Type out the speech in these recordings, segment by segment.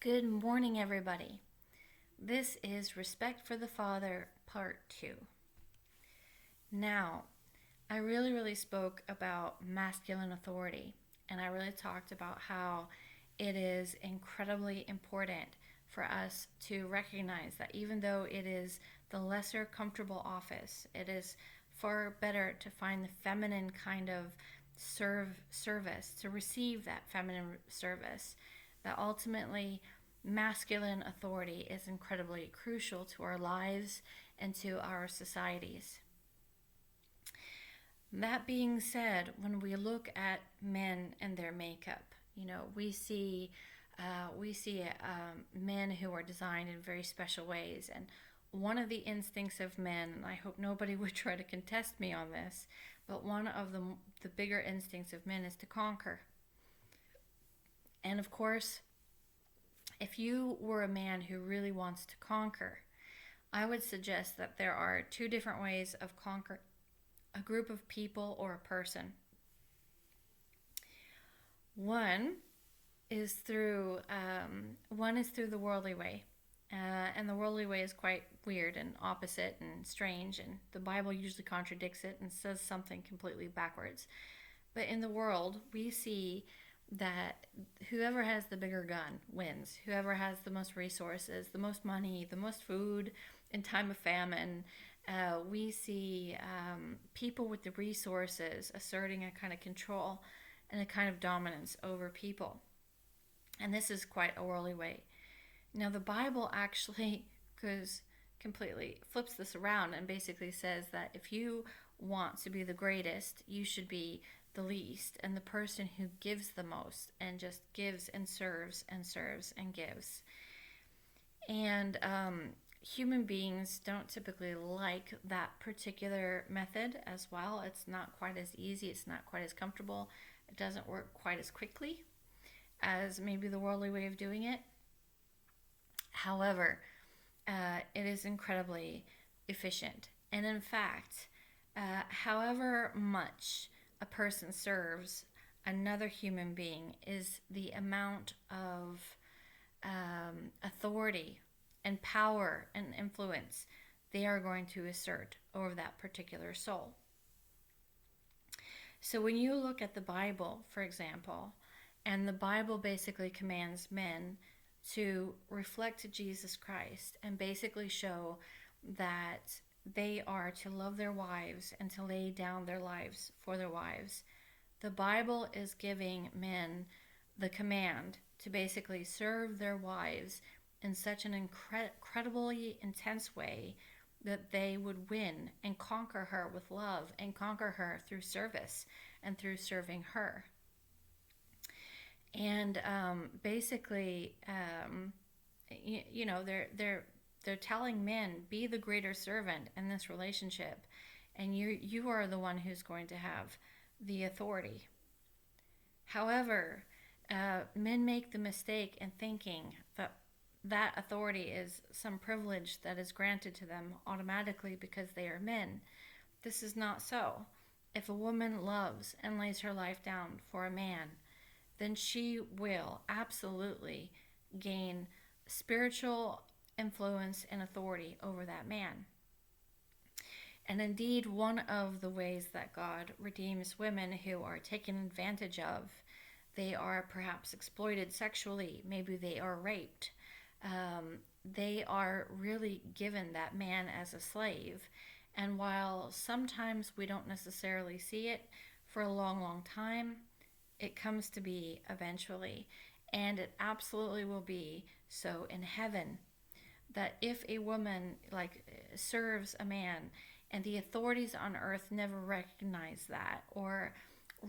Good morning, everybody. This is Respect for the Father, Part 2. Now, I really spoke about masculine authority, and I really talked about how it is incredibly important for us to recognize that even though it is the lesser comfortable office, it is far better to find the feminine kind of service, to receive that feminine service, that ultimately masculine authority is incredibly crucial to our lives and to our societies. That being said, when we look at men and their makeup, we see men who are designed in very special ways, and one of the instincts of men, and I hope nobody would try to contest me on this, but one of the bigger instincts of men is to conquer. And of course, if you were a man who really wants to conquer, I would suggest that there are two different ways of conquering a group of people or a person. One one is through the worldly way, and the worldly way is quite weird and opposite and strange, and the Bible usually contradicts it and says something completely backwards. But in the world, we see that whoever has the bigger gun wins. Whoever has the most resources, the most money, the most food in time of famine. We see people with the resources asserting a kind of control and a kind of dominance over people. And this is quite a worldly way. Now, the Bible actually goes completely flips this around and basically says that if you want to be the greatest, you should be the least and the person who gives the most and just gives and serves and serves and gives. And human beings don't typically like that particular method as well. It's not quite as easy, it's not quite as comfortable, it doesn't work quite as quickly as maybe the worldly way of doing it. However, it is incredibly efficient. And in fact, however much a person serves another human being is the amount of authority and power and influence they are going to assert over that particular soul. So when you look at the Bible, for example, and the Bible basically commands men to reflect Jesus Christ and basically show that they are to love their wives and to lay down their lives for their wives. The Bible is giving men the command to basically serve their wives in such an incredibly intense way that they would win and conquer her with love and conquer her through service and through serving her. And basically, they're telling men, be the greater servant in this relationship, and you are the one who's going to have the authority. However, men make the mistake in thinking that that authority is some privilege that is granted to them automatically because they are men. This is not so. If a woman loves and lays her life down for a man, then she will absolutely gain spiritual influence and authority over that man. And indeed, one of the ways that God redeems women who are taken advantage of, they are perhaps exploited sexually, maybe they are raped, they are really given that man as a slave. And while sometimes we don't necessarily see it for a long time, it comes to be eventually. And it absolutely will be so in heaven. That if a woman serves a man and the authorities on earth never recognize that or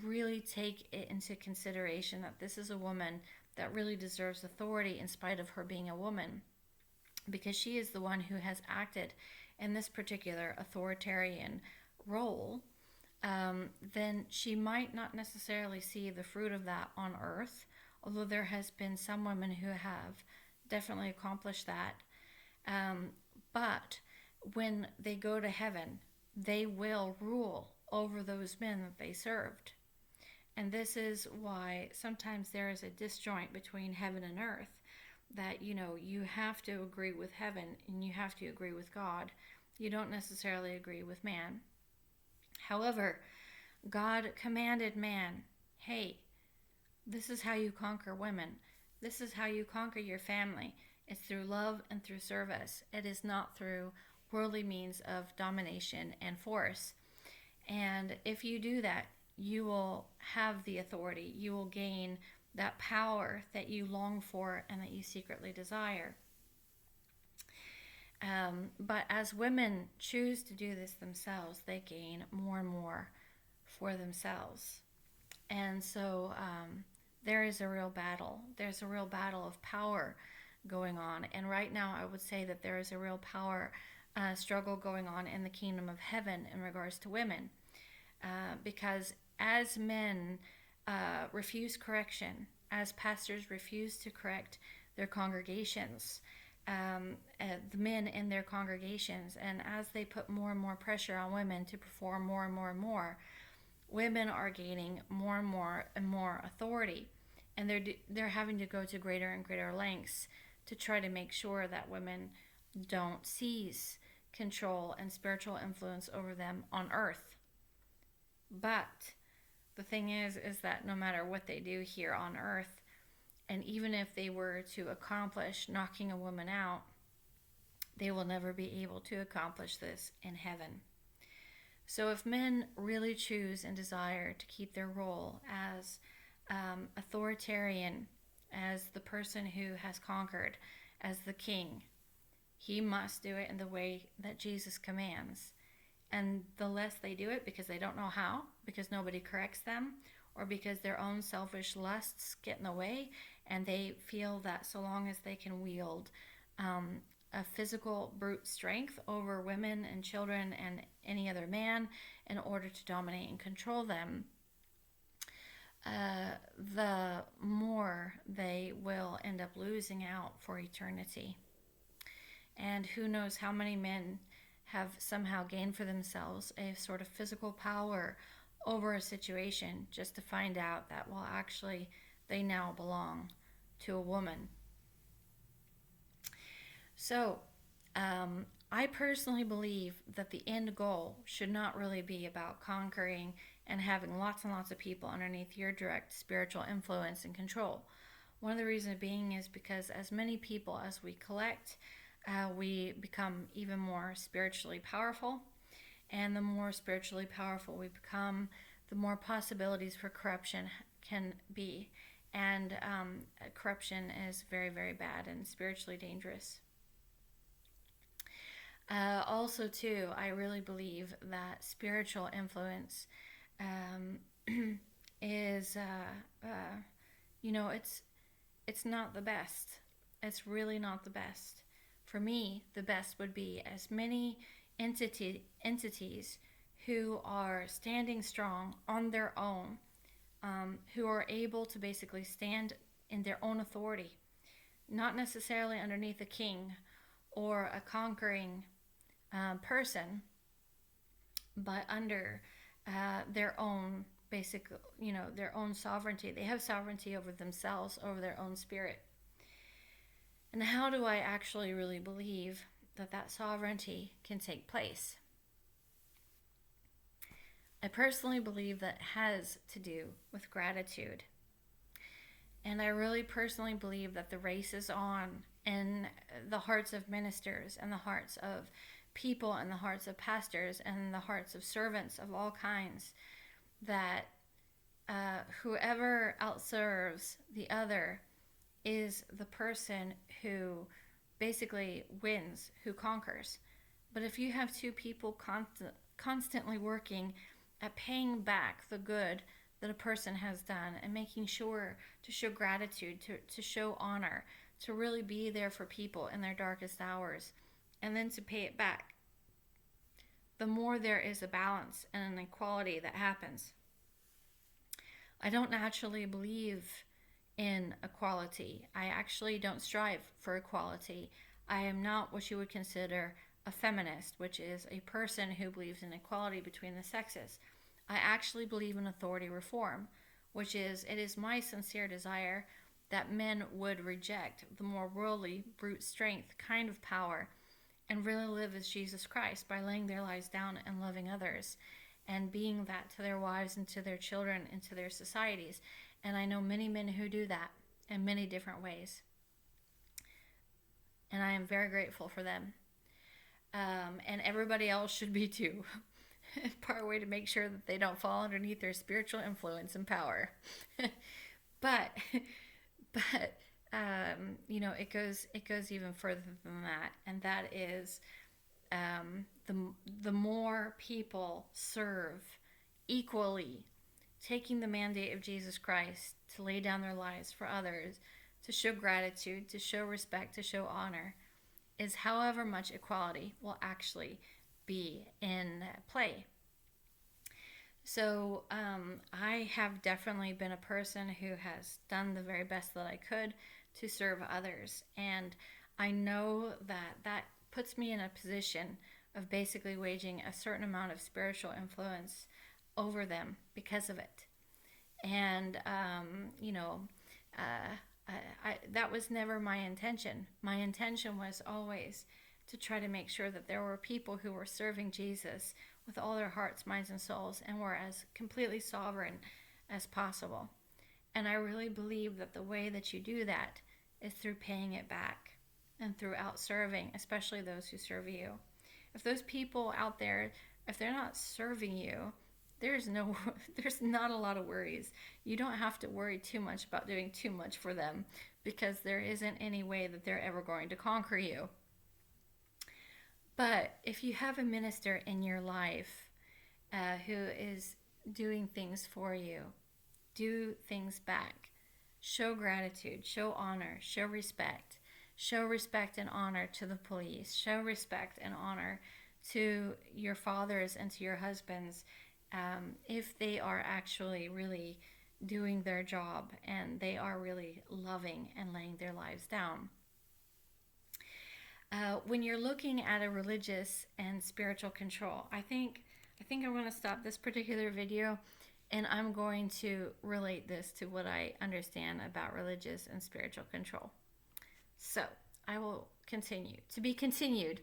really take it into consideration that this is a woman that really deserves authority in spite of her being a woman, because she is the one who has acted in this particular authoritarian role, then she might not necessarily see the fruit of that on earth, although there has been some women who have definitely accomplished that. But when they go to heaven, they will rule over those men that they served. And this is why sometimes there is a disjoint between heaven and earth, that, you have to agree with heaven and you have to agree with God. You don't necessarily agree with man. However, God commanded man, hey, this is how you conquer women. This is how you conquer your family. It's through love and through service. It is not through worldly means of domination and force. And if you do that, you will have the authority. You will gain that power that you long for and that you secretly desire. But as women choose to do this themselves, they gain more and more for themselves. And so there is a real battle. There's a real battle of power going on. And right now, I would say that there is a real power struggle going on in the kingdom of heaven in regards to women. Because as men refuse correction, as pastors refuse to correct their congregations, the men in their congregations, and as they put more and more pressure on women to perform more and more and more, women are gaining more and more authority, and they're having to go to greater and greater lengths to try to make sure that women don't seize control and spiritual influence over them on earth. But the thing is that no matter what they do here on earth, and even if they were to accomplish knocking a woman out, they will never be able to accomplish this in heaven. So if men really choose and desire to keep their role as authoritarian, as the person who has conquered, as the king, he must do it in the way that Jesus commands. And the less they do it because they don't know how, because nobody corrects them, or because their own selfish lusts get in the way, and they feel that so long as they can wield a physical brute strength over women and children and any other man in order to dominate and control them, the more they will end up losing out for eternity. And who knows how many men have somehow gained for themselves a sort of physical power over a situation just to find out that, well, actually, they now belong to a woman. So, I personally believe that the end goal should not really be about conquering and having lots and lots of people underneath your direct spiritual influence and control. One of the reasons being is because as many people as we collect, we become even more spiritually powerful. And the more spiritually powerful we become, the more possibilities for corruption can be. And corruption is very, very bad and spiritually dangerous. Also, too, I really believe that spiritual influence is, it's not the best. It's really not the best. For me, the best would be as many entities who are standing strong on their own, who are able to basically stand in their own authority, not necessarily underneath a king or a conquering person, but under their own basic, their own sovereignty. They have sovereignty over themselves, over their own spirit. And how do I actually really believe that that sovereignty can take place? I personally believe that has to do with gratitude. And I really personally believe that the race is on in the hearts of ministers and the hearts of people and the hearts of pastors and the hearts of servants of all kinds, that whoever outserves the other is the person who basically wins, who conquers. But if you have two people constantly working at paying back the good that a person has done and making sure to show gratitude, to show honor, to really be there for people in their darkest hours, and then to pay it back, the more there is a balance and an equality that happens. I don't naturally believe in equality. I actually don't strive for equality. I am not what you would consider a feminist, which is a person who believes in equality between the sexes. I actually believe in authority reform, which is, it is my sincere desire that men would reject the more worldly, brute strength kind of power and really live as Jesus Christ by laying their lives down and loving others and being that to their wives and to their children and to their societies. And I know many men who do that in many different ways. And I am very grateful for them. And everybody else should be too. Part way to make sure that they don't fall underneath their spiritual influence and power. but it goes even further than that, and that is the more people serve equally, taking the mandate of Jesus Christ to lay down their lives for others, to show gratitude, to show respect, to show honor, is however much equality will actually be in play. So I have definitely been a person who has done the very best that I could to serve others. And I know that that puts me in a position of basically waging a certain amount of spiritual influence over them because of it. And, that was never my intention. My intention was always to try to make sure that there were people who were serving Jesus with all their hearts, minds, and souls, and were as completely sovereign as possible. And I really believe that the way that you do that is through paying it back and through out-serving, especially those who serve you. If those people out there, if they're not serving you, there's not a lot of worries. You don't have to worry too much about doing too much for them, because there isn't any way that they're ever going to conquer you. But if you have a minister in your life who is doing things for you, do things back. Show gratitude, show honor, show respect. Show respect and honor to the police. Show respect and honor to your fathers and to your husbands, if they are actually really doing their job and they are really loving and laying their lives down. When you're looking at a religious and spiritual control, I think I'm going to stop this particular video, and I'm going to relate this to what I understand about religious and spiritual control. So I will continue. To be continued.